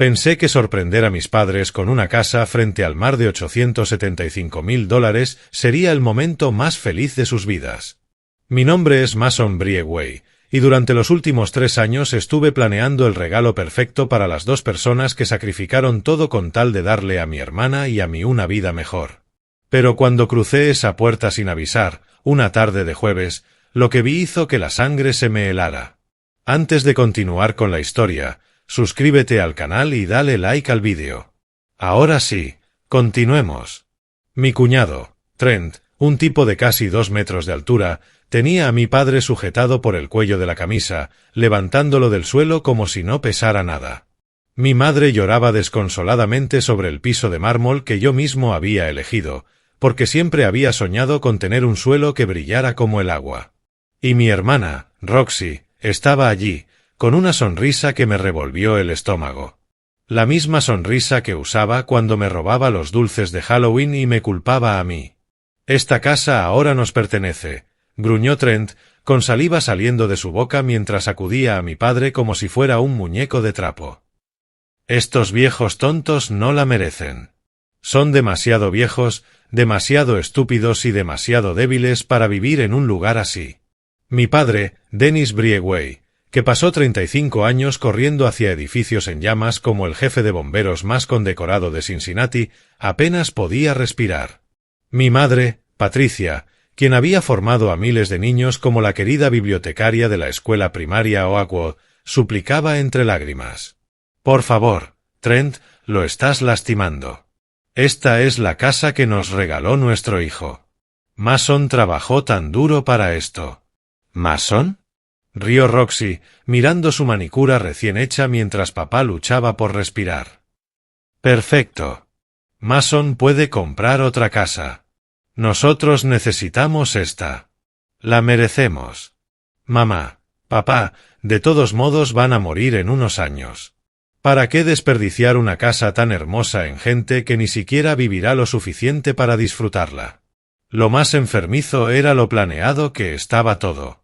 Pensé que sorprender a mis padres con una casa frente al mar de $875.000 sería el momento más feliz de sus vidas. Mi nombre es Mason Briegway, y durante los últimos 3 años estuve planeando el regalo perfecto para las 2 personas que sacrificaron todo con tal de darle a mi hermana y a mí una vida mejor. Pero cuando crucé esa puerta sin avisar, una tarde de jueves, lo que vi hizo que la sangre se me helara. Antes de continuar con la historia, suscríbete al canal y dale like al vídeo. Ahora sí, continuemos. Mi cuñado, Trent, un tipo de casi 2 metros de altura, tenía a mi padre sujetado por el cuello de la camisa, levantándolo del suelo como si no pesara nada. Mi madre lloraba desconsoladamente sobre el piso de mármol que yo mismo había elegido, porque siempre había soñado con tener un suelo que brillara como el agua. Y mi hermana, Roxy, estaba allí, con una sonrisa que me revolvió el estómago. La misma sonrisa que usaba cuando me robaba los dulces de Halloween y me culpaba a mí. «Esta casa ahora nos pertenece», gruñó Trent, con saliva saliendo de su boca mientras acudía a mi padre como si fuera un muñeco de trapo. «Estos viejos tontos no la merecen. Son demasiado viejos, demasiado estúpidos y demasiado débiles para vivir en un lugar así». Mi padre, Dennis Briegway, que pasó 35 años corriendo hacia edificios en llamas como el jefe de bomberos más condecorado de Cincinnati, apenas podía respirar. Mi madre, Patricia, quien había formado a miles de niños como la querida bibliotecaria de la escuela primaria Oakwood, suplicaba entre lágrimas. «Por favor, Trent, lo estás lastimando. Esta es la casa que nos regaló nuestro hijo. Mason trabajó tan duro para esto». «¿Mason?», rió Roxy, mirando su manicura recién hecha mientras papá luchaba por respirar. «Perfecto. Mason puede comprar otra casa. Nosotros necesitamos esta. La merecemos. Mamá, papá, de todos modos van a morir en unos años. ¿Para qué desperdiciar una casa tan hermosa en gente que ni siquiera vivirá lo suficiente para disfrutarla?» Lo más enfermizo era lo planeado que estaba todo.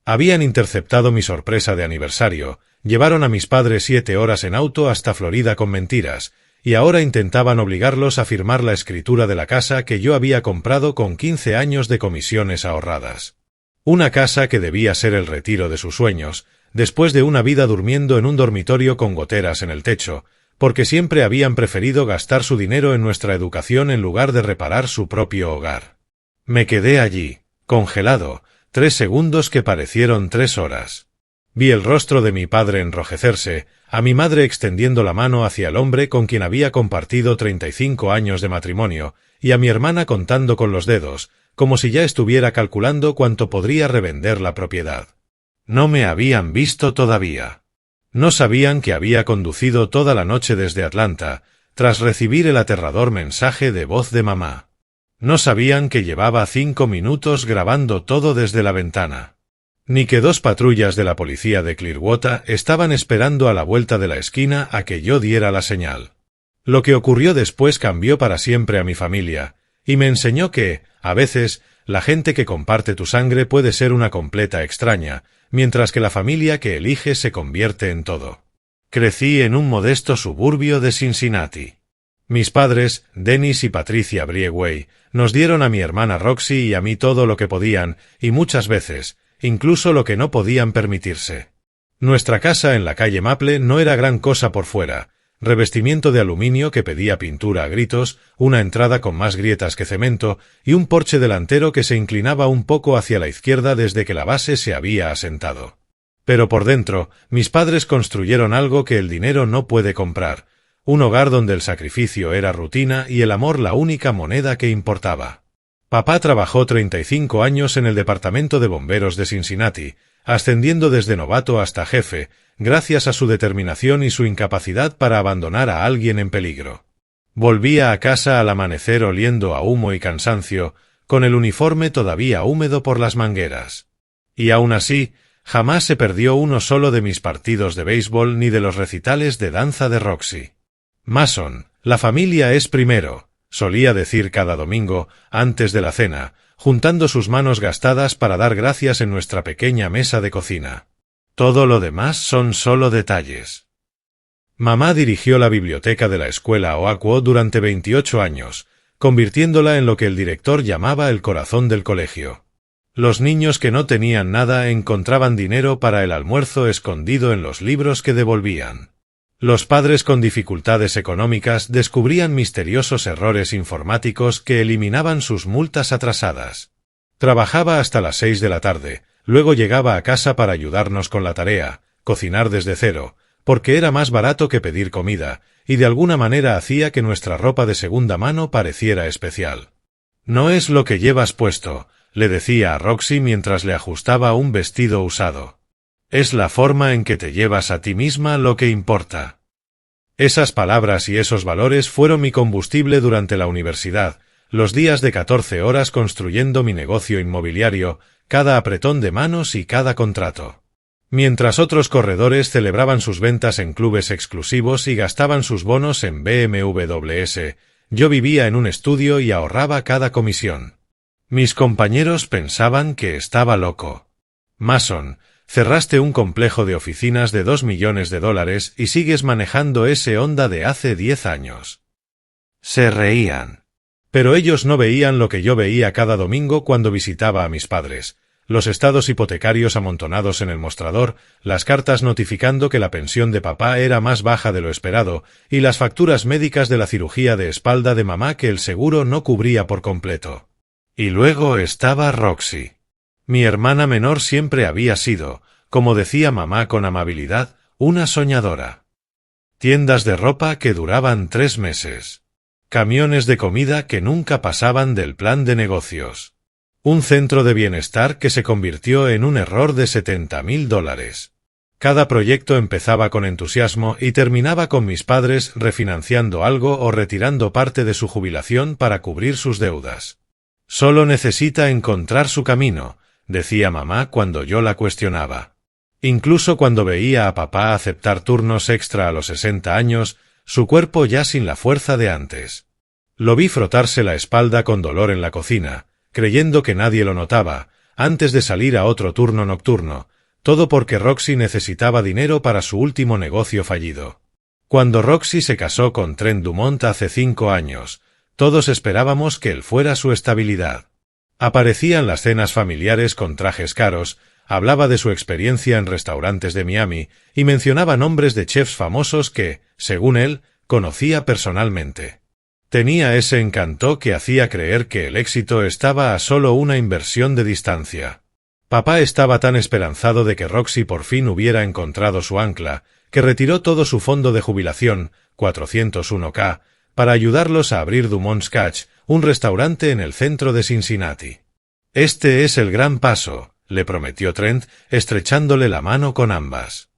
Habían interceptado mi sorpresa de aniversario, llevaron a mis padres 7 horas en auto hasta Florida con mentiras, y ahora intentaban obligarlos a firmar la escritura de la casa que yo había comprado con 15 años de comisiones ahorradas. Una casa que debía ser el retiro de sus sueños, después de una vida durmiendo en un dormitorio con goteras en el techo, porque siempre habían preferido gastar su dinero en nuestra educación en lugar de reparar su propio hogar. Me quedé allí, congelado, 3 segundos que parecieron 3 horas. Vi el rostro de mi padre enrojecerse, a mi madre extendiendo la mano hacia el hombre con quien había compartido 35 años de matrimonio, y a mi hermana contando con los dedos, como si ya estuviera calculando cuánto podría revender la propiedad. No me habían visto todavía. No sabían que había conducido toda la noche desde Atlanta, tras recibir el aterrador mensaje de voz de mamá. No sabían que llevaba 5 minutos grabando todo desde la ventana. Ni que 2 patrullas de la policía de Clearwater estaban esperando a la vuelta de la esquina a que yo diera la señal. Lo que ocurrió después cambió para siempre a mi familia, y me enseñó que, a veces, la gente que comparte tu sangre puede ser una completa extraña, mientras que la familia que eliges se convierte en todo. Crecí en un modesto suburbio de Cincinnati. Mis padres, Dennis y Patricia Briegway, nos dieron a mi hermana Roxy y a mí todo lo que podían, y muchas veces, incluso lo que no podían permitirse. Nuestra casa en la calle Maple no era gran cosa por fuera, revestimiento de aluminio que pedía pintura a gritos, una entrada con más grietas que cemento, y un porche delantero que se inclinaba un poco hacia la izquierda desde que la base se había asentado. Pero por dentro, mis padres construyeron algo que el dinero no puede comprar, un hogar donde el sacrificio era rutina y el amor la única moneda que importaba. Papá trabajó 35 años en el departamento de bomberos de Cincinnati, ascendiendo desde novato hasta jefe, gracias a su determinación y su incapacidad para abandonar a alguien en peligro. Volvía a casa al amanecer oliendo a humo y cansancio, con el uniforme todavía húmedo por las mangueras. Y aún así, jamás se perdió uno solo de mis partidos de béisbol ni de los recitales de danza de Roxy. Mason, la familia es primero, solía decir cada domingo, antes de la cena, juntando sus manos gastadas para dar gracias en nuestra pequeña mesa de cocina. Todo lo demás son solo detalles. Mamá dirigió la biblioteca de la escuela Oakwood durante 28 años, convirtiéndola en lo que el director llamaba el corazón del colegio. Los niños que no tenían nada encontraban dinero para el almuerzo escondido en los libros que devolvían. Los padres con dificultades económicas descubrían misteriosos errores informáticos que eliminaban sus multas atrasadas. Trabajaba hasta las 6 de la tarde, luego llegaba a casa para ayudarnos con la tarea, cocinar desde cero, porque era más barato que pedir comida, y de alguna manera hacía que nuestra ropa de segunda mano pareciera especial. «No es lo que llevas puesto», le decía a Roxy mientras le ajustaba un vestido usado. «Es la forma en que te llevas a ti misma lo que importa». Esas palabras y esos valores fueron mi combustible durante la universidad, los días de 14 horas construyendo mi negocio inmobiliario, cada apretón de manos y cada contrato. Mientras otros corredores celebraban sus ventas en clubes exclusivos y gastaban sus bonos en BMWs, yo vivía en un estudio y ahorraba cada comisión. Mis compañeros pensaban que estaba loco. «Mason, cerraste un complejo de oficinas de $2 millones y sigues manejando ese Honda de hace 10 años». Se reían. Pero ellos no veían lo que yo veía cada domingo cuando visitaba a mis padres. Los estados hipotecarios amontonados en el mostrador, las cartas notificando que la pensión de papá era más baja de lo esperado, y las facturas médicas de la cirugía de espalda de mamá que el seguro no cubría por completo. Y luego estaba Roxy. Mi hermana menor siempre había sido, como decía mamá con amabilidad, una soñadora. Tiendas de ropa que duraban 3 meses. Camiones de comida que nunca pasaban del plan de negocios. Un centro de bienestar que se convirtió en un error de $70,000. Cada proyecto empezaba con entusiasmo y terminaba con mis padres refinanciando algo o retirando parte de su jubilación para cubrir sus deudas. «Solo necesita encontrar su camino», decía mamá cuando yo la cuestionaba. Incluso cuando veía a papá aceptar turnos extra a los 60 años, su cuerpo ya sin la fuerza de antes. Lo vi frotarse la espalda con dolor en la cocina, creyendo que nadie lo notaba, antes de salir a otro turno nocturno, todo porque Roxy necesitaba dinero para su último negocio fallido. Cuando Roxy se casó con Trent Dumont hace 5 años, todos esperábamos que él fuera su estabilidad. Aparecía en las cenas familiares con trajes caros, hablaba de su experiencia en restaurantes de Miami y mencionaba nombres de chefs famosos que, según él, conocía personalmente. Tenía ese encanto que hacía creer que el éxito estaba a solo una inversión de distancia. Papá estaba tan esperanzado de que Roxy por fin hubiera encontrado su ancla, que retiró todo su fondo de jubilación, 401k, para ayudarlos a abrir Dumont's Catch, un restaurante en el centro de Cincinnati. «Este es el gran paso», le prometió Trent, estrechándole la mano con ambas.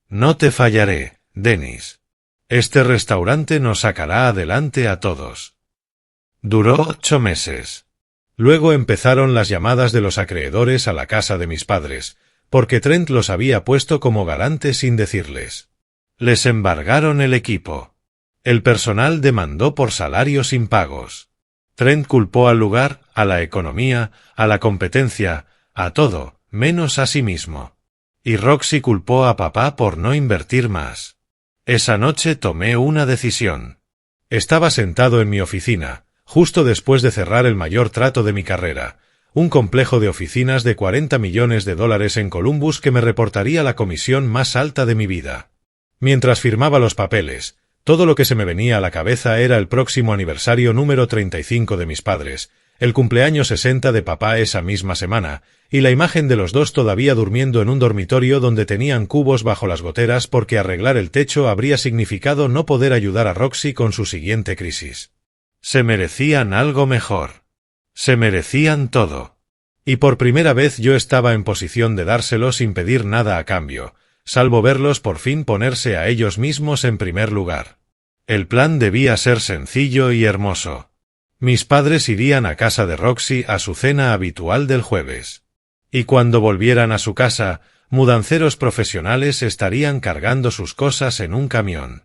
«No te fallaré, Dennis. Este restaurante nos sacará adelante a todos». Duró 8 meses. Luego empezaron las llamadas de los acreedores a la casa de mis padres, porque Trent los había puesto como garante sin decirles. Les embargaron el equipo. El personal demandó por salarios impagos. Trent culpó al lugar, a la economía, a la competencia, a todo, menos a sí mismo. Y Roxy culpó a papá por no invertir más. Esa noche tomé una decisión. Estaba sentado en mi oficina, justo después de cerrar el mayor trato de mi carrera, un complejo de oficinas de $40 millones en Columbus que me reportaría la comisión más alta de mi vida. Mientras firmaba los papeles, todo lo que se me venía a la cabeza era el próximo aniversario número 35 de mis padres, el cumpleaños 60 de papá esa misma semana, y la imagen de los dos todavía durmiendo en un dormitorio donde tenían cubos bajo las goteras porque arreglar el techo habría significado no poder ayudar a Roxy con su siguiente crisis. Se merecían algo mejor. Se merecían todo. Y por primera vez yo estaba en posición de dárselo sin pedir nada a cambio, salvo verlos por fin ponerse a ellos mismos en primer lugar. El plan debía ser sencillo y hermoso. Mis padres irían a casa de Roxy a su cena habitual del jueves. Y cuando volvieran a su casa, mudanceros profesionales estarían cargando sus cosas en un camión.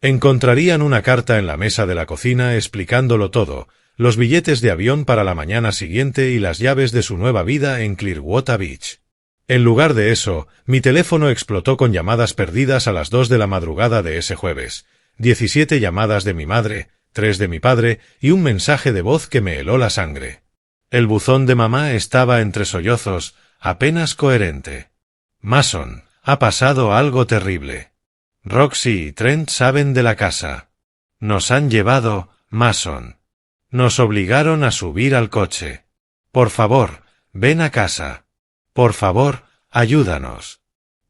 Encontrarían una carta en la mesa de la cocina explicándolo todo, los billetes de avión para la mañana siguiente y las llaves de su nueva vida en Clearwater Beach. En lugar de eso, mi teléfono explotó con llamadas perdidas a las 2 de la madrugada de ese jueves, 17 llamadas de mi madre, 3 de mi padre y un mensaje de voz que me heló la sangre. El buzón de mamá estaba entre sollozos, apenas coherente. Mason, ha pasado algo terrible. Roxy y Trent saben de la casa. Nos han llevado, Mason. Nos obligaron a subir al coche. Por favor, ven a casa. Por favor, ayúdanos.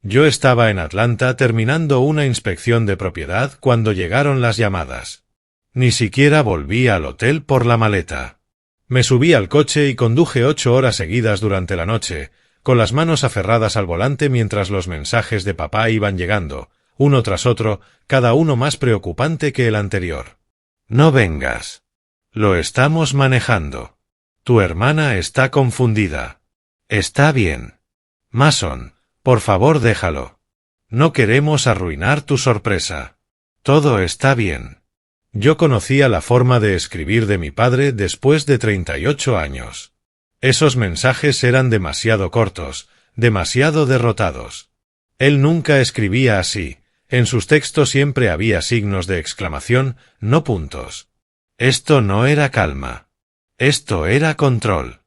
Yo estaba en Atlanta terminando una inspección de propiedad cuando llegaron las llamadas. Ni siquiera volví al hotel por la maleta. Me subí al coche y conduje 8 horas seguidas durante la noche, con las manos aferradas al volante mientras los mensajes de papá iban llegando, uno tras otro, cada uno más preocupante que el anterior. No vengas. Lo estamos manejando. Tu hermana está confundida. Está bien. Mason, por favor déjalo. No queremos arruinar tu sorpresa. Todo está bien. Yo conocía la forma de escribir de mi padre después de 38 años. Esos mensajes eran demasiado cortos, demasiado derrotados. Él nunca escribía así. En sus textos siempre había signos de exclamación, no puntos. Esto no era calma. Esto era control.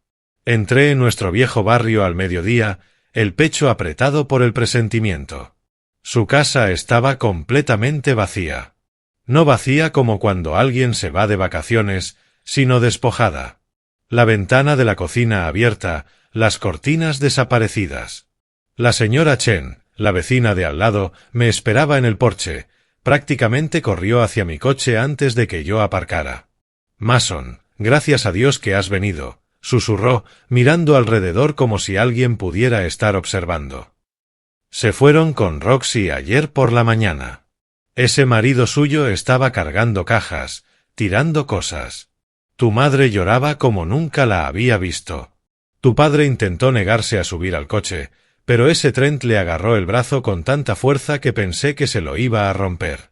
Entré en nuestro viejo barrio al mediodía, el pecho apretado por el presentimiento. Su casa estaba completamente vacía. No vacía como cuando alguien se va de vacaciones, sino despojada. La ventana de la cocina abierta, las cortinas desaparecidas. La señora Chen, la vecina de al lado, me esperaba en el porche. Prácticamente corrió hacia mi coche antes de que yo aparcara. Mason, gracias a Dios que has venido, susurró, mirando alrededor como si alguien pudiera estar observando. Se fueron con Roxy ayer por la mañana. Ese marido suyo estaba cargando cajas, tirando cosas. Tu madre lloraba como nunca la había visto. Tu padre intentó negarse a subir al coche, pero ese Trent le agarró el brazo con tanta fuerza que pensé que se lo iba a romper.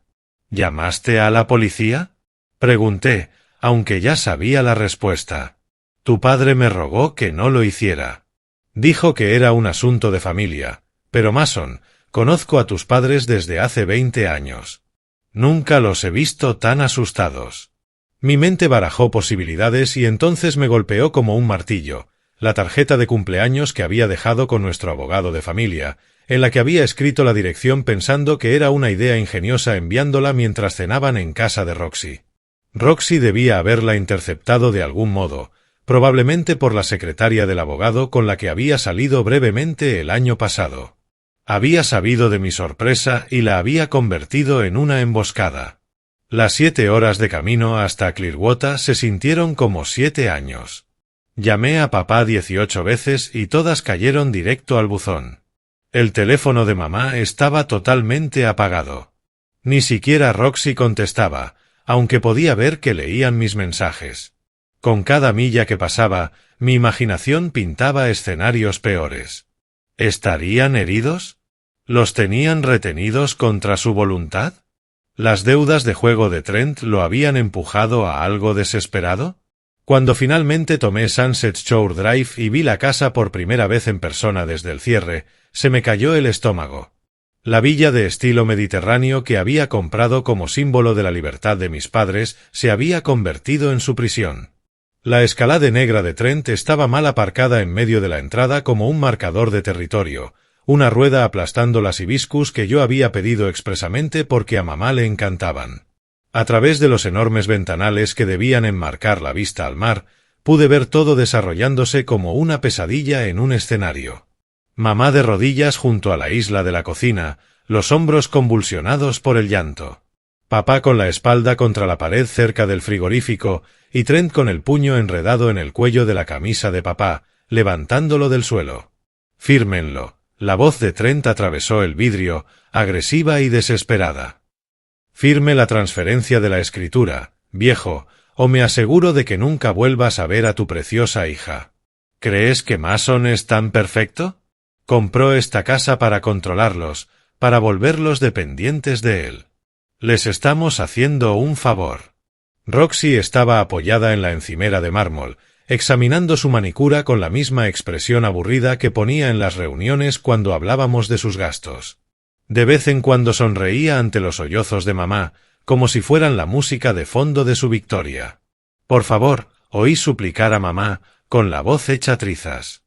¿Llamaste a la policía? Pregunté, aunque ya sabía la respuesta. Tu padre me rogó que no lo hiciera. Dijo que era un asunto de familia, pero Mason, conozco a tus padres desde hace 20 años. Nunca los he visto tan asustados. Mi mente barajó posibilidades y entonces me golpeó como un martillo, la tarjeta de cumpleaños que había dejado con nuestro abogado de familia, en la que había escrito la dirección pensando que era una idea ingeniosa enviándola mientras cenaban en casa de Roxy. Roxy debía haberla interceptado de algún modo, probablemente por la secretaria del abogado con la que había salido brevemente el año pasado. Había sabido de mi sorpresa y la había convertido en una emboscada. Las 7 horas de camino hasta Clearwater se sintieron como 7 años. Llamé a papá 18 veces y todas cayeron directo al buzón. El teléfono de mamá estaba totalmente apagado. Ni siquiera Roxy contestaba, aunque podía ver que leían mis mensajes. Con cada milla que pasaba, mi imaginación pintaba escenarios peores. ¿Estarían heridos? ¿Los tenían retenidos contra su voluntad? ¿Las deudas de juego de Trent lo habían empujado a algo desesperado? Cuando finalmente tomé Sunset Shore Drive y vi la casa por primera vez en persona desde el cierre, se me cayó el estómago. La villa de estilo mediterráneo que había comprado como símbolo de la libertad de mis padres se había convertido en su prisión. La Escalade negra de Trent estaba mal aparcada en medio de la entrada como un marcador de territorio, una rueda aplastando las hibiscus que yo había pedido expresamente porque a mamá le encantaban. A través de los enormes ventanales que debían enmarcar la vista al mar, pude ver todo desarrollándose como una pesadilla en un escenario. Mamá de rodillas junto a la isla de la cocina, los hombros convulsionados por el llanto. Papá con la espalda contra la pared cerca del frigorífico y Trent con el puño enredado en el cuello de la camisa de papá, levantándolo del suelo. «Fírmenlo». La voz de Trent atravesó el vidrio, agresiva y desesperada. «Firme la transferencia de la escritura, viejo, o me aseguro de que nunca vuelvas a ver a tu preciosa hija. ¿Crees que Mason es tan perfecto? Compró esta casa para controlarlos, para volverlos dependientes de él. Les estamos haciendo un favor». Roxy estaba apoyada en la encimera de mármol, examinando su manicura con la misma expresión aburrida que ponía en las reuniones cuando hablábamos de sus gastos. De vez en cuando sonreía ante los sollozos de mamá, como si fueran la música de fondo de su victoria. «Por favor», oí suplicar a mamá, con la voz hecha trizas.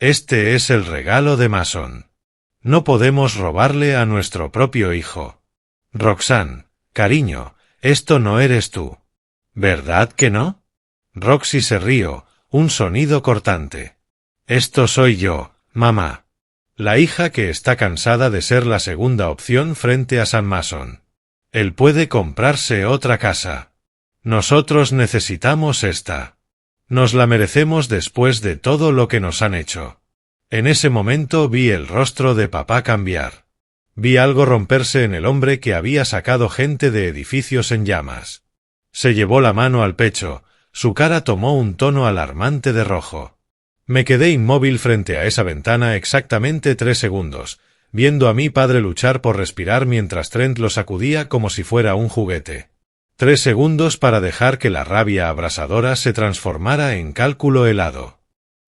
«Este es el regalo de Mason. No podemos robarle a nuestro propio hijo. Roxanne, cariño, esto no eres tú. ¿Verdad que no?» Roxy se rió, un sonido cortante. «Esto soy yo, mamá. La hija que está cansada de ser la segunda opción frente a Sam Mason. Él puede comprarse otra casa. Nosotros necesitamos esta. Nos la merecemos después de todo lo que nos han hecho». En ese momento vi el rostro de papá cambiar. Vi algo romperse en el hombre que había sacado gente de edificios en llamas. Se llevó la mano al pecho, su cara tomó un tono alarmante de rojo. Me quedé inmóvil frente a esa ventana exactamente 3 segundos, viendo a mi padre luchar por respirar mientras Trent lo sacudía como si fuera un juguete. 3 segundos para dejar que la rabia abrasadora se transformara en cálculo helado.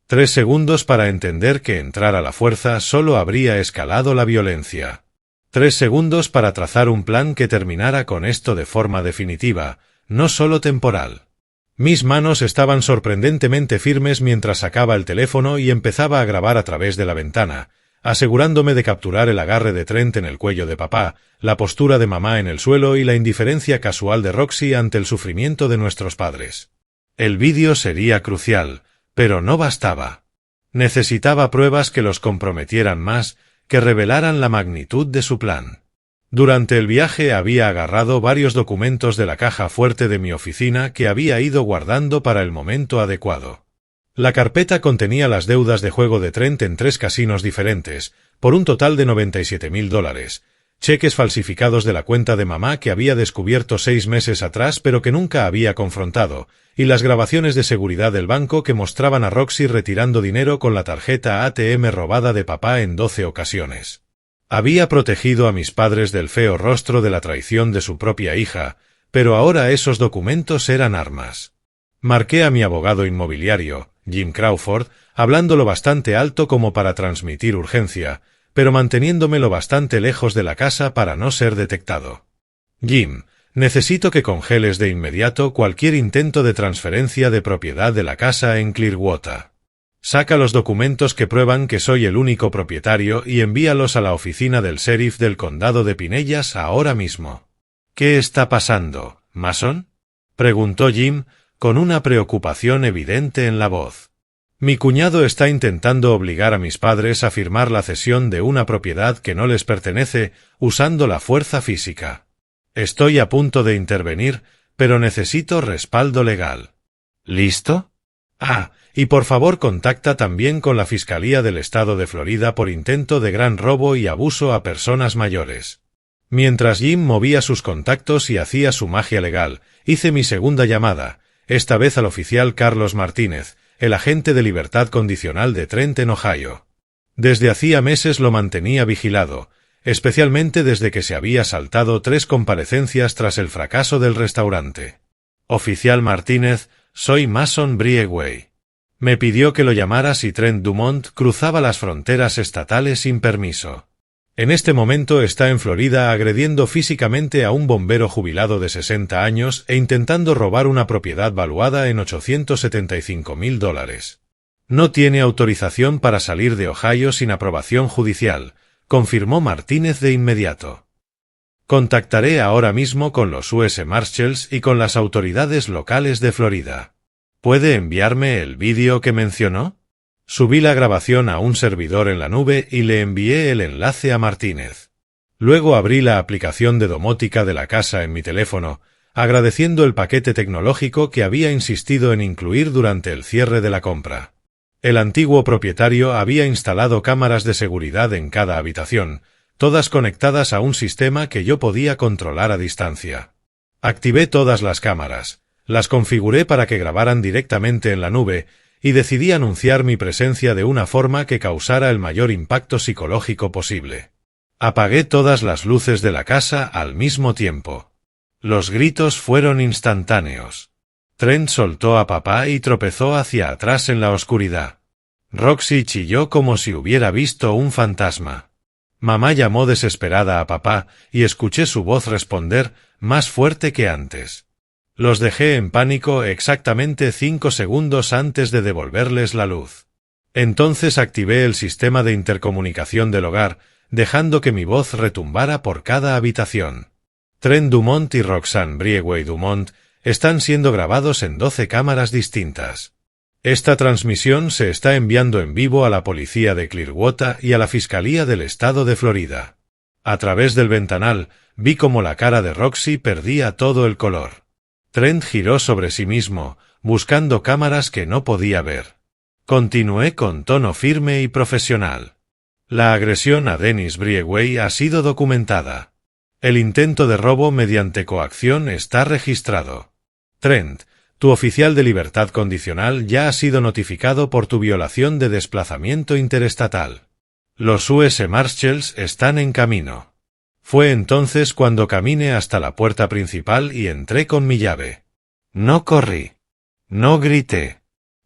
3 segundos para entender que entrar a la fuerza solo habría escalado la violencia. 3 segundos para trazar un plan que terminara con esto de forma definitiva, no solo temporal. Mis manos estaban sorprendentemente firmes mientras sacaba el teléfono y empezaba a grabar a través de la ventana, asegurándome de capturar el agarre de Trent en el cuello de papá, la postura de mamá en el suelo y la indiferencia casual de Roxy ante el sufrimiento de nuestros padres. El vídeo sería crucial, pero no bastaba. Necesitaba pruebas que los comprometieran más, que revelaran la magnitud de su plan. Durante el viaje había agarrado varios documentos de la caja fuerte de mi oficina que había ido guardando para el momento adecuado. La carpeta contenía las deudas de juego de Trent en 3 casinos diferentes, por un total de $97,000, cheques falsificados de la cuenta de mamá que había descubierto 6 meses atrás pero que nunca había confrontado, y las grabaciones de seguridad del banco que mostraban a Roxy retirando dinero con la tarjeta ATM robada de papá en 12 ocasiones. Había protegido a mis padres del feo rostro de la traición de su propia hija, pero ahora esos documentos eran armas. Marqué a mi abogado inmobiliario, Jim Crawford, hablándolo bastante alto como para transmitir urgencia, pero manteniéndome lo bastante lejos de la casa para no ser detectado. «Jim, necesito que congeles de inmediato cualquier intento de transferencia de propiedad de la casa en Clearwater. Saca los documentos que prueban que soy el único propietario y envíalos a la oficina del sheriff del condado de Pinellas ahora mismo». «¿Qué está pasando, Mason?», preguntó Jim, con una preocupación evidente en la voz. «Mi cuñado está intentando obligar a mis padres a firmar la cesión de una propiedad que no les pertenece usando la fuerza física. Estoy a punto de intervenir, pero necesito respaldo legal». «¿Listo? Ah, y por favor contacta también con la Fiscalía del Estado de Florida por intento de gran robo y abuso a personas mayores». Mientras Jim movía sus contactos y hacía su magia legal, hice mi segunda llamada, esta vez al oficial Carlos Martínez, el agente de libertad condicional de Trent en Ohio. Desde hacía meses lo mantenía vigilado, especialmente desde que se había saltado 3 comparecencias tras el fracaso del restaurante. «Oficial Martínez, soy Mason Briegway. Me pidió que lo llamara si Trent Dumont cruzaba las fronteras estatales sin permiso. En este momento está en Florida agrediendo físicamente a un bombero jubilado de 60 años e intentando robar una propiedad valuada en $875,000. No tiene autorización para salir de Ohio sin aprobación judicial», confirmó Martínez de inmediato. «Contactaré ahora mismo con los US Marshals y con las autoridades locales de Florida. ¿Puede enviarme el vídeo que mencionó?». Subí la grabación a un servidor en la nube y le envié el enlace a Martínez. Luego abrí la aplicación de domótica de la casa en mi teléfono, agradeciendo el paquete tecnológico que había insistido en incluir durante el cierre de la compra. El antiguo propietario había instalado cámaras de seguridad en cada habitación, todas conectadas a un sistema que yo podía controlar a distancia. Activé todas las cámaras, las configuré para que grabaran directamente en la nube y decidí anunciar mi presencia de una forma que causara el mayor impacto psicológico posible. Apagué todas las luces de la casa al mismo tiempo. Los gritos fueron instantáneos. Trent soltó a papá y tropezó hacia atrás en la oscuridad. Roxy chilló como si hubiera visto un fantasma. Mamá llamó desesperada a papá y escuché su voz responder, más fuerte que antes. Los dejé en pánico exactamente 5 segundos antes de devolverles la luz. Entonces activé el sistema de intercomunicación del hogar, dejando que mi voz retumbara por cada habitación. Trent Dumont y Roxanne Briegway Dumont están siendo grabados en 12 cámaras distintas. Esta transmisión se está enviando en vivo a la policía de Clearwater y a la Fiscalía del Estado de Florida. A través del ventanal, vi cómo la cara de Roxy perdía todo el color. Trent giró sobre sí mismo, buscando cámaras que no podía ver. Continué con tono firme y profesional. La agresión a Dennis Briegway ha sido documentada. El intento de robo mediante coacción está registrado. Trent, tu oficial de libertad condicional ya ha sido notificado por tu violación de desplazamiento interestatal. Los US Marshals están en camino. Fue entonces cuando caminé hasta la puerta principal y entré con mi llave. No corrí. No grité.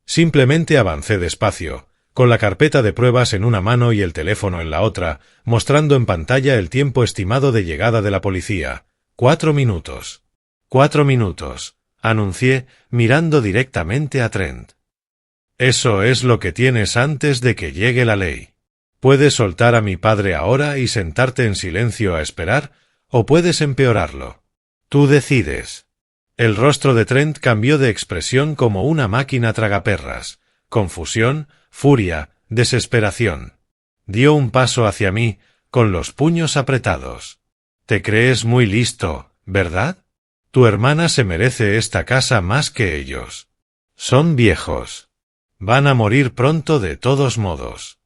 Simplemente avancé despacio, con la carpeta de pruebas en una mano y el teléfono en la otra, mostrando en pantalla el tiempo estimado de llegada de la policía. 4 minutos. 4 minutos. Anuncié, mirando directamente a Trent. Eso es lo que tienes antes de que llegue la ley. Puedes soltar a mi padre ahora y sentarte en silencio a esperar, o puedes empeorarlo. Tú decides. El rostro de Trent cambió de expresión como una máquina tragaperras. Confusión, furia, desesperación. Dio un paso hacia mí, con los puños apretados. Te crees muy listo, ¿verdad? Tu hermana se merece esta casa más que ellos. Son viejos. Van a morir pronto de todos modos.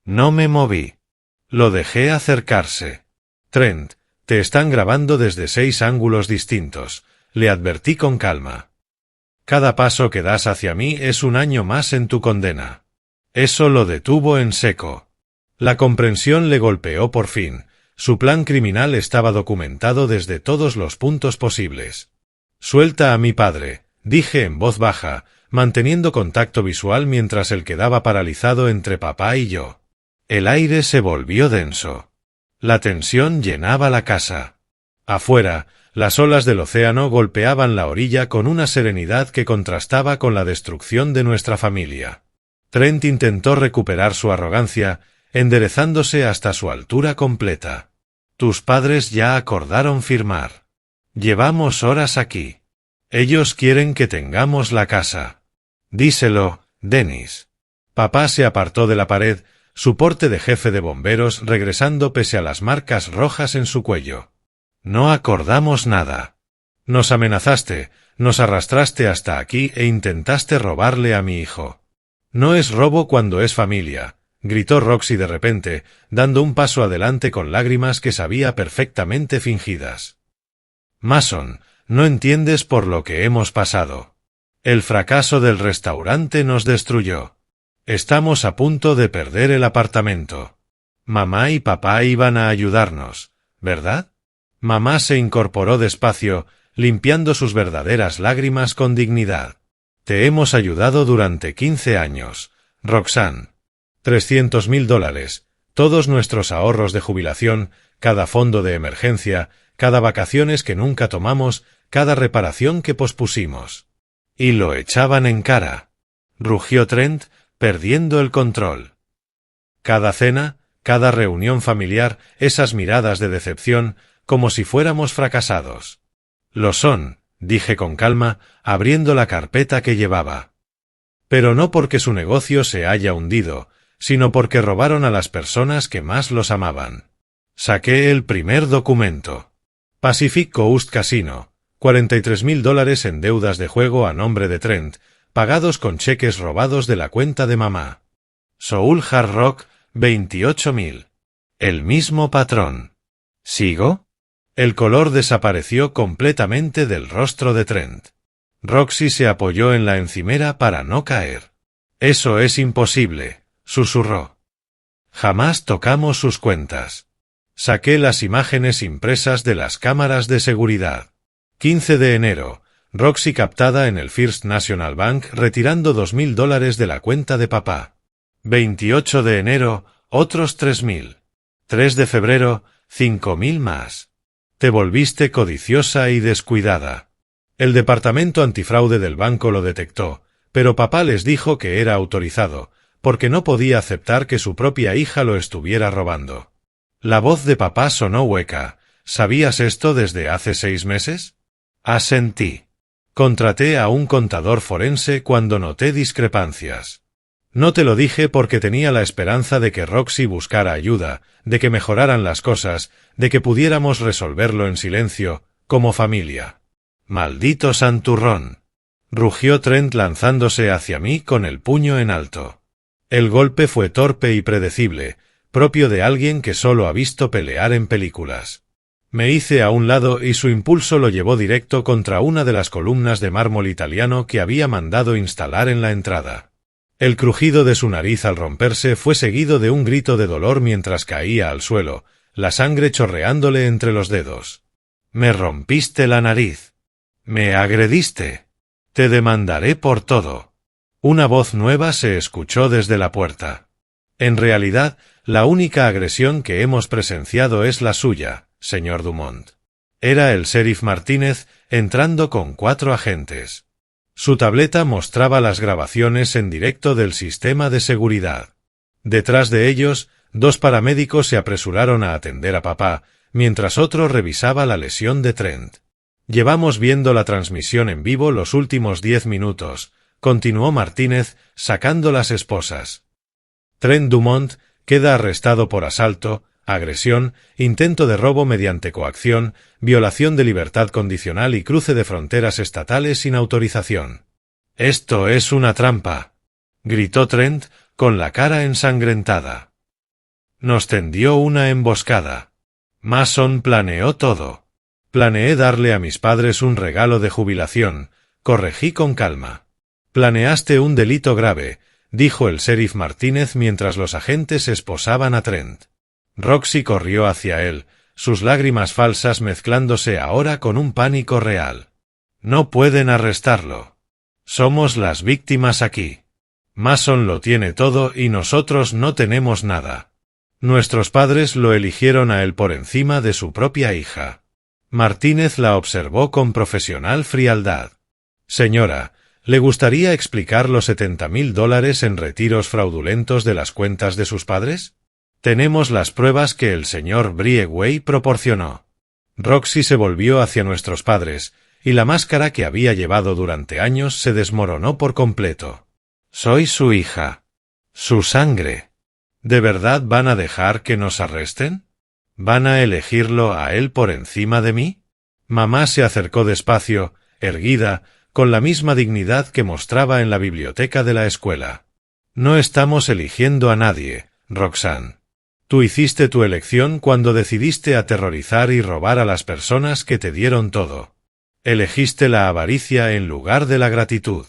No me moví. Lo dejé acercarse. Trent, te están grabando desde 6 ángulos distintos, le advertí con calma. Cada paso que das hacia mí es un año más en tu condena. Eso lo detuvo en seco. La comprensión le golpeó por fin. Su plan criminal estaba documentado desde todos los puntos posibles. Suelta a mi padre, dije en voz baja, manteniendo contacto visual mientras él quedaba paralizado entre papá y yo. El aire se volvió denso. La tensión llenaba la casa. Afuera, las olas del océano golpeaban la orilla con una serenidad que contrastaba con la destrucción de nuestra familia. Trent intentó recuperar su arrogancia, enderezándose hasta su altura completa. Tus padres ya acordaron firmar. Llevamos horas aquí. Ellos quieren que tengamos la casa. Díselo, Dennis. Papá se apartó de la pared, su porte de jefe de bomberos regresando pese a las marcas rojas en su cuello. No acordamos nada. Nos amenazaste, nos arrastraste hasta aquí e intentaste robarle a mi hijo. No es robo cuando es familia, gritó Roxy de repente, dando un paso adelante con lágrimas que sabía perfectamente fingidas. Mason, no entiendes por lo que hemos pasado. El fracaso del restaurante nos destruyó. Estamos a punto de perder el apartamento. Mamá y papá iban a ayudarnos, ¿verdad? Mamá se incorporó despacio, limpiando sus verdaderas lágrimas con dignidad. Te hemos ayudado durante 15 años, Roxanne. $300,000, todos nuestros ahorros de jubilación, cada fondo de emergencia, cada vacaciones que nunca tomamos, cada reparación que pospusimos. Y lo echaban en cara. Rugió Trent, perdiendo el control. Cada cena, cada reunión familiar, esas miradas de decepción, como si fuéramos fracasados. Lo son, dije con calma, abriendo la carpeta que llevaba. Pero no porque su negocio se haya hundido, sino porque robaron a las personas que más los amaban. Saqué el primer documento. Pacific Coast Casino, $43,000 en deudas de juego a nombre de Trent, pagados con cheques robados de la cuenta de mamá. Soul Hard Rock, $28,000. El mismo patrón. ¿Sigo? El color desapareció completamente del rostro de Trent. Roxy se apoyó en la encimera para no caer. Eso es imposible, susurró. Jamás tocamos sus cuentas. Saqué las imágenes impresas de las cámaras de seguridad. 15 de enero, Roxy captada en el First National Bank retirando $2.000 de la cuenta de papá. 28 de enero, otros 3.000. 3 de febrero, 5.000 más. Te volviste codiciosa y descuidada. El departamento antifraude del banco lo detectó, pero papá les dijo que era autorizado, porque no podía aceptar que su propia hija lo estuviera robando. La voz de papá sonó hueca. ¿Sabías esto desde hace 6 meses? Asentí. Contraté a un contador forense cuando noté discrepancias. No te lo dije porque tenía la esperanza de que Roxy buscara ayuda, de que mejoraran las cosas, de que pudiéramos resolverlo en silencio, como familia. ¡Maldito santurrón! Rugió Trent lanzándose hacia mí con el puño en alto. El golpe fue torpe y predecible, propio de alguien que solo ha visto pelear en películas. Me hice a un lado y su impulso lo llevó directo contra una de las columnas de mármol italiano que había mandado instalar en la entrada. El crujido de su nariz al romperse fue seguido de un grito de dolor mientras caía al suelo, la sangre chorreándole entre los dedos. «Me rompiste la nariz. Me agrediste. Te demandaré por todo». Una voz nueva se escuchó desde la puerta. En realidad, la única agresión que hemos presenciado es la suya, señor Dumont. Era el sheriff Martínez entrando con 4 agentes. Su tableta mostraba las grabaciones en directo del sistema de seguridad. Detrás de ellos, 2 paramédicos se apresuraron a atender a papá, mientras otro revisaba la lesión de Trent. Llevamos viendo la transmisión en vivo los últimos 10 minutos, continuó Martínez, sacando las esposas. Trent Dumont queda arrestado por asalto, agresión, intento de robo mediante coacción, violación de libertad condicional y cruce de fronteras estatales sin autorización. «Esto es una trampa», gritó Trent, con la cara ensangrentada. «Nos tendió una emboscada. Mason planeó todo. Planeé darle a mis padres un regalo de jubilación», corregí con calma. «Planeaste un delito grave», dijo el sheriff Martínez mientras los agentes esposaban a Trent. Roxy corrió hacia él, sus lágrimas falsas mezclándose ahora con un pánico real. «No pueden arrestarlo. Somos las víctimas aquí. Mason lo tiene todo y nosotros no tenemos nada. Nuestros padres lo eligieron a él por encima de su propia hija». Martínez la observó con profesional frialdad. «Señora, ¿le gustaría explicar los $70.000 en retiros fraudulentos de las cuentas de sus padres? Tenemos las pruebas que el señor Brieway proporcionó». Roxy se volvió hacia nuestros padres, y la máscara que había llevado durante años se desmoronó por completo. «Soy su hija. Su sangre. ¿De verdad van a dejar que nos arresten? ¿Van a elegirlo a él por encima de mí?» Mamá se acercó despacio, erguida, con la misma dignidad que mostraba en la biblioteca de la escuela. «No estamos eligiendo a nadie, Roxanne. Tú hiciste tu elección cuando decidiste aterrorizar y robar a las personas que te dieron todo. Elegiste la avaricia en lugar de la gratitud.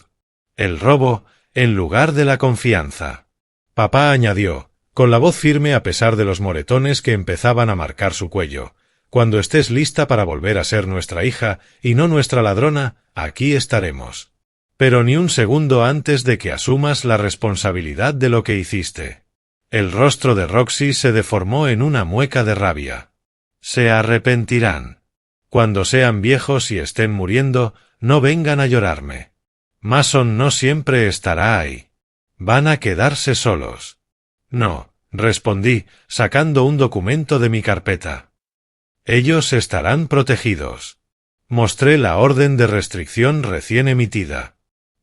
El robo en lugar de la confianza». Papá añadió, con la voz firme a pesar de los moretones que empezaban a marcar su cuello. «Cuando estés lista para volver a ser nuestra hija y no nuestra ladrona, aquí estaremos. Pero ni un segundo antes de que asumas la responsabilidad de lo que hiciste». El rostro de Roxy se deformó en una mueca de rabia. «Se arrepentirán. Cuando sean viejos y estén muriendo, no vengan a llorarme. Mason no siempre estará ahí. Van a quedarse solos». «No», respondí, sacando un documento de mi carpeta. «Ellos estarán protegidos». Mostré la orden de restricción recién emitida.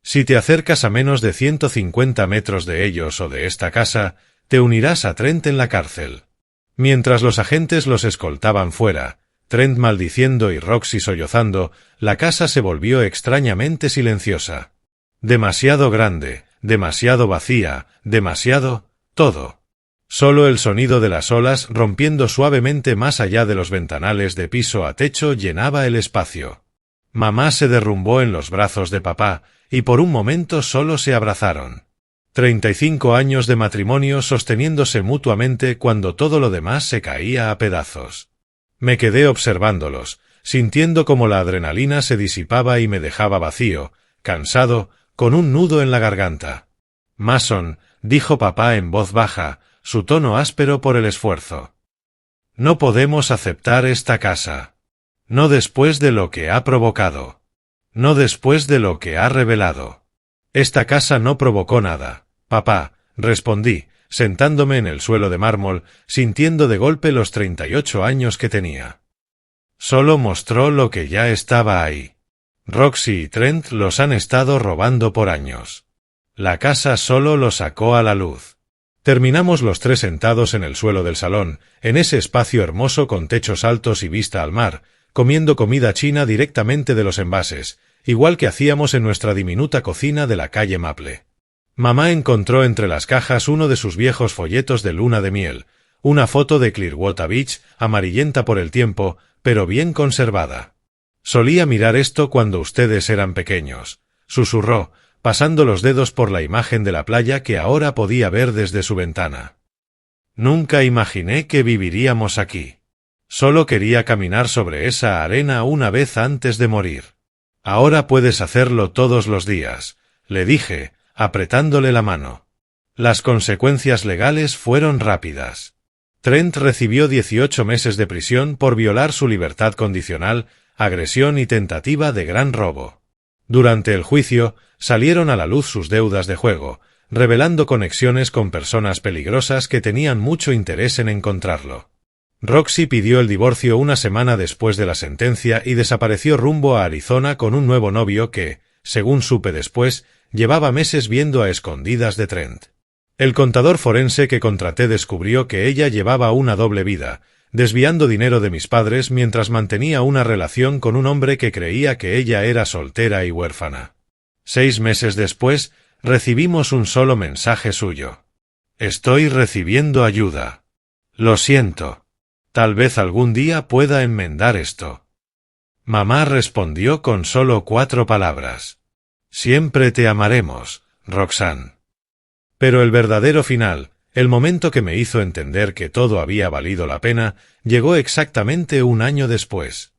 «Si te acercas a menos de 150 metros de ellos o de esta casa, te unirás a Trent en la cárcel». Mientras los agentes los escoltaban fuera, Trent maldiciendo y Roxy sollozando, la casa se volvió extrañamente silenciosa. Demasiado grande, demasiado vacía, demasiado todo. Solo el sonido de las olas rompiendo suavemente más allá de los ventanales de piso a techo llenaba el espacio. Mamá se derrumbó en los brazos de papá, y por un momento solo se abrazaron. 35 años de matrimonio sosteniéndose mutuamente cuando todo lo demás se caía a pedazos. Me quedé observándolos, sintiendo como la adrenalina se disipaba y me dejaba vacío, cansado, con un nudo en la garganta. «Mason», dijo papá en voz baja, su tono áspero por el esfuerzo. «No podemos aceptar esta casa. No después de lo que ha provocado. No después de lo que ha revelado. Esta casa no provocó nada, papá», respondí, sentándome en el suelo de mármol, sintiendo de golpe los 38 años que tenía. «Solo mostró lo que ya estaba ahí. Roxy y Trent los han estado robando por años. La casa solo lo sacó a la luz». Terminamos los tres sentados en el suelo del salón, en ese espacio hermoso con techos altos y vista al mar, comiendo comida china directamente de los envases, igual que hacíamos en nuestra diminuta cocina de la calle Maple. Mamá encontró entre las cajas uno de sus viejos folletos de luna de miel, una foto de Clearwater Beach, amarillenta por el tiempo, pero bien conservada. «Solía mirar esto cuando ustedes eran pequeños», susurró, pasando los dedos por la imagen de la playa que ahora podía ver desde su ventana. «Nunca imaginé que viviríamos aquí. Solo quería caminar sobre esa arena una vez antes de morir. Ahora puedes hacerlo todos los días», le dije, apretándole la mano. Las consecuencias legales fueron rápidas. Trent recibió 18 meses de prisión por violar su libertad condicional, agresión y tentativa de gran robo. Durante el juicio, salieron a la luz sus deudas de juego, revelando conexiones con personas peligrosas que tenían mucho interés en encontrarlo. Roxy pidió el divorcio una semana después de la sentencia y desapareció rumbo a Arizona con un nuevo novio que, según supe después, llevaba meses viendo a escondidas de Trent. El contador forense que contraté descubrió que ella llevaba una doble vida, desviando dinero de mis padres mientras mantenía una relación con un hombre que creía que ella era soltera y huérfana. 6 meses después, recibimos un solo mensaje suyo. «Estoy recibiendo ayuda. Lo siento. Tal vez algún día pueda enmendar esto». Mamá respondió con solo 4 palabras. «Siempre te amaremos, Roxanne». Pero el verdadero final, el momento que me hizo entender que todo había valido la pena, llegó exactamente un año después.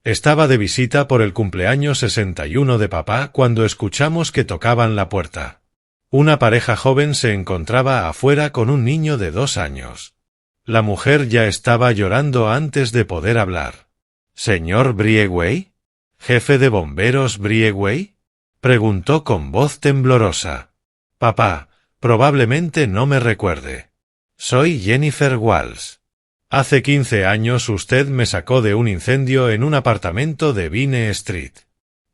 Estaba de visita por el cumpleaños 61 de papá cuando escuchamos que tocaban la puerta. Una pareja joven se encontraba afuera con un niño de 2 años. La mujer ya estaba llorando antes de poder hablar. «¿Señor Briegway? ¿Jefe de bomberos Briegway?», preguntó con voz temblorosa. «Papá, probablemente no me recuerde. Soy Jennifer Walls. Hace 15 años usted me sacó de un incendio en un apartamento de Vine Street.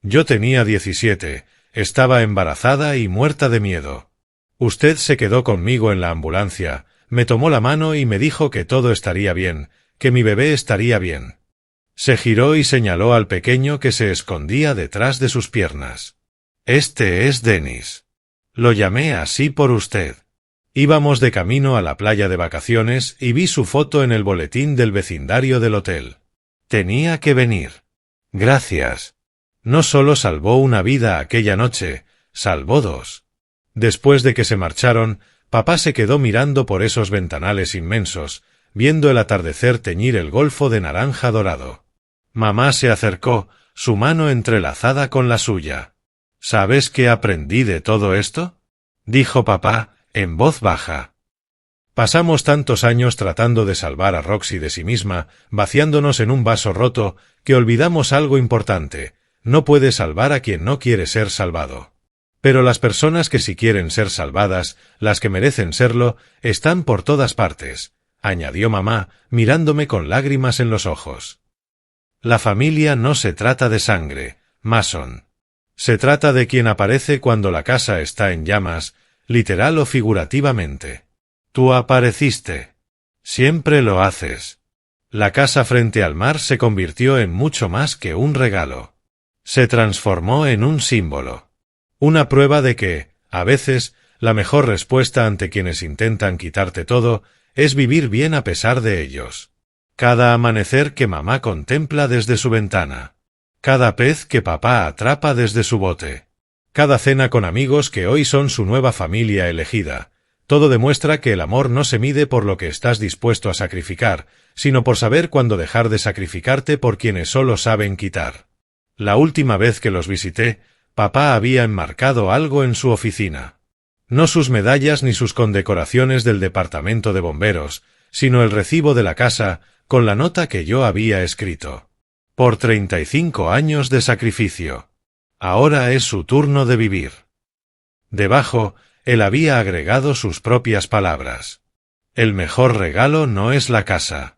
Yo tenía 17, estaba embarazada y muerta de miedo. Usted se quedó conmigo en la ambulancia, me tomó la mano y me dijo que todo estaría bien, que mi bebé estaría bien». Se giró y señaló al pequeño que se escondía detrás de sus piernas. «Este es Dennis. Lo llamé así por usted». Íbamos de camino a la playa de vacaciones y vi su foto en el boletín del vecindario del hotel. Tenía que venir. Gracias. No solo salvó una vida aquella noche, salvó 2. Después de que se marcharon, papá se quedó mirando por esos ventanales inmensos, viendo el atardecer teñir el golfo de naranja dorado. Mamá se acercó, su mano entrelazada con la suya. «¿Sabes qué aprendí de todo esto?», dijo papá, en voz baja. Pasamos tantos años tratando de salvar a Roxy de sí misma, vaciándonos en un vaso roto, que olvidamos algo importante: no puede salvar a quien no quiere ser salvado. Pero las personas que sí quieren ser salvadas, las que merecen serlo, están por todas partes, añadió mamá, mirándome con lágrimas en los ojos. La familia no se trata de sangre, Mason. Se trata de quien aparece cuando la casa está en llamas, literal o figurativamente. Tú apareciste. Siempre lo haces. La casa frente al mar se convirtió en mucho más que un regalo. Se transformó en un símbolo. Una prueba de que, a veces, la mejor respuesta ante quienes intentan quitarte todo es vivir bien a pesar de ellos. Cada amanecer que mamá contempla desde su ventana. Cada pez que papá atrapa desde su bote. Cada cena con amigos que hoy son su nueva familia elegida. Todo demuestra que el amor no se mide por lo que estás dispuesto a sacrificar, sino por saber cuándo dejar de sacrificarte por quienes solo saben quitar. La última vez que los visité, papá había enmarcado algo en su oficina. No sus medallas ni sus condecoraciones del departamento de bomberos, sino el recibo de la casa, con la nota que yo había escrito. Por 35 años de sacrificio. Ahora es su turno de vivir. Debajo, él había agregado sus propias palabras. El mejor regalo no es la casa.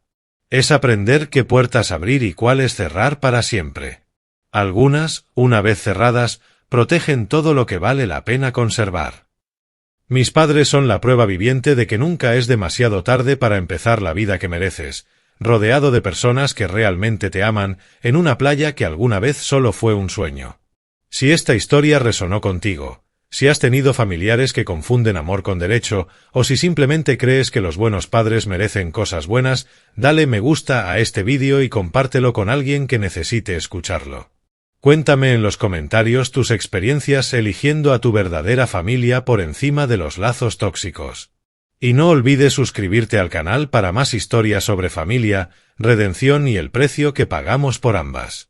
Es aprender qué puertas abrir y cuáles cerrar para siempre. Algunas, una vez cerradas, protegen todo lo que vale la pena conservar. Mis padres son la prueba viviente de que nunca es demasiado tarde para empezar la vida que mereces, rodeado de personas que realmente te aman, en una playa que alguna vez solo fue un sueño. Si esta historia resonó contigo, si has tenido familiares que confunden amor con derecho, o si simplemente crees que los buenos padres merecen cosas buenas, dale me gusta a este vídeo y compártelo con alguien que necesite escucharlo. Cuéntame en los comentarios tus experiencias eligiendo a tu verdadera familia por encima de los lazos tóxicos. Y no olvides suscribirte al canal para más historias sobre familia, redención y el precio que pagamos por ambas.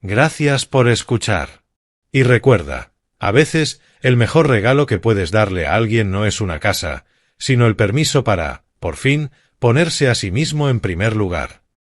Gracias por escuchar. Y recuerda, a veces, el mejor regalo que puedes darle a alguien no es una casa, sino el permiso para, por fin, ponerse a sí mismo en primer lugar.